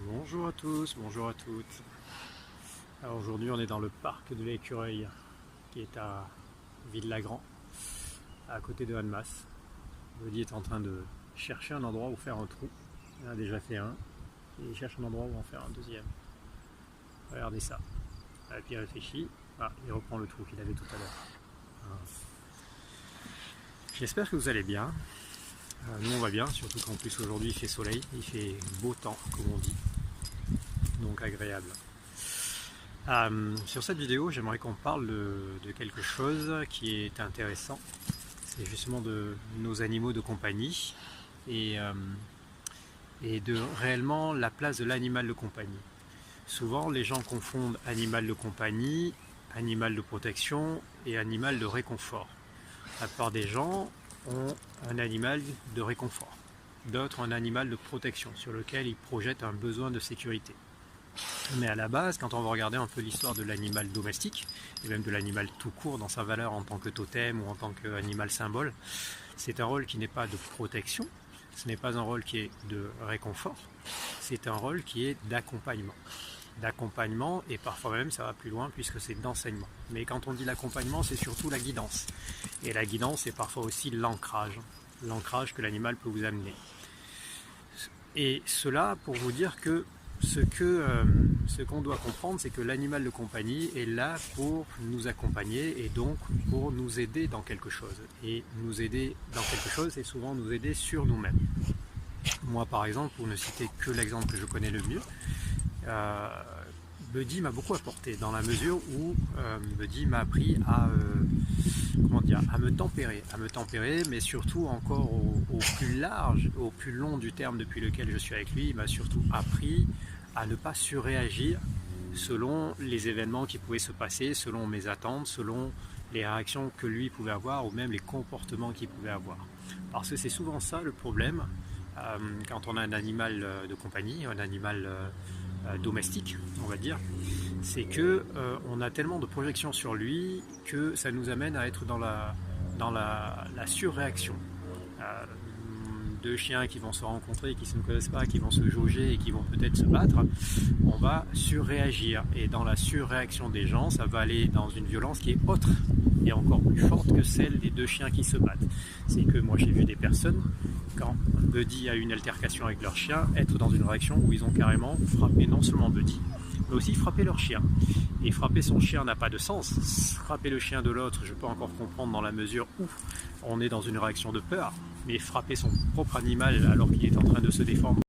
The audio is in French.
Bonjour à tous, bonjour à toutes. Alors aujourd'hui on est dans le parc de l'Écureuil qui est à Ville-Lagrand, à côté de Annemasse. Elodie est en train de chercher un endroit où faire un trou. Il en a déjà fait un et il cherche un endroit où en faire un deuxième. Regardez ça. Et puis il réfléchit. Ah, il reprend le trou qu'il avait tout à l'heure. Voilà. J'espère que vous allez bien. Nous on va bien, surtout qu'en plus aujourd'hui il fait soleil, il fait beau temps comme on dit. Donc agréable. Sur cette vidéo, j'aimerais qu'on parle de quelque chose qui est intéressant. C'est justement de nos animaux de compagnie et de réellement la place de l'animal de compagnie. Souvent, les gens confondent animal de compagnie, animal de protection et animal de réconfort. La plupart des gens ont un animal de réconfort, d'autres un animal de protection sur lequel ils projettent un besoin de sécurité. Mais à la base, quand on va regarder un peu l'histoire de l'animal domestique, et même de l'animal tout court dans sa valeur en tant que totem ou en tant qu'animal symbole, c'est un rôle qui n'est pas de protection, ce n'est pas un rôle qui est de réconfort, c'est un rôle qui est d'accompagnement. D'accompagnement, et parfois même ça va plus loin puisque c'est d'enseignement. Mais quand on dit l'accompagnement, c'est surtout la guidance. Et la guidance, c'est parfois aussi l'ancrage que l'animal peut vous amener. Et cela pour vous dire que ce qu'on doit comprendre, c'est que l'animal de compagnie est là pour nous accompagner et donc pour nous aider dans quelque chose. Et nous aider dans quelque chose, c'est souvent nous aider sur nous-mêmes. Moi, par exemple, pour ne citer que l'exemple que je connais le mieux, Buddy m'a beaucoup apporté dans la mesure où Buddy m'a appris à me tempérer, mais surtout encore au plus large, au plus long du terme depuis lequel je suis avec lui. Il m'a surtout appris à ne pas surréagir selon les événements qui pouvaient se passer, selon mes attentes, selon les réactions que lui pouvait avoir ou même les comportements qu'il pouvait avoir. Parce que c'est souvent ça le problème quand on a un animal de compagnie, un animal domestique, on va dire, c'est que on a tellement de projections sur lui que ça nous amène à être dans la surréaction. Deux chiens qui vont se rencontrer, qui ne se connaissent pas, qui vont se jauger et qui vont peut-être se battre, on va surréagir. Et dans la surréaction des gens, ça va aller dans une violence qui est autre et encore plus forte que celle des deux chiens qui se battent. C'est que moi j'ai vu des personnes, quand Buddy a eu une altercation avec leur chien, être dans une réaction où ils ont carrément frappé non seulement Buddy, mais aussi frappé leur chien. Et frapper son chien n'a pas de sens. Frapper le chien de l'autre, je peux encore comprendre dans la mesure où on est dans une réaction de peur, mais frapper son propre animal alors qu'il est en train de se défendre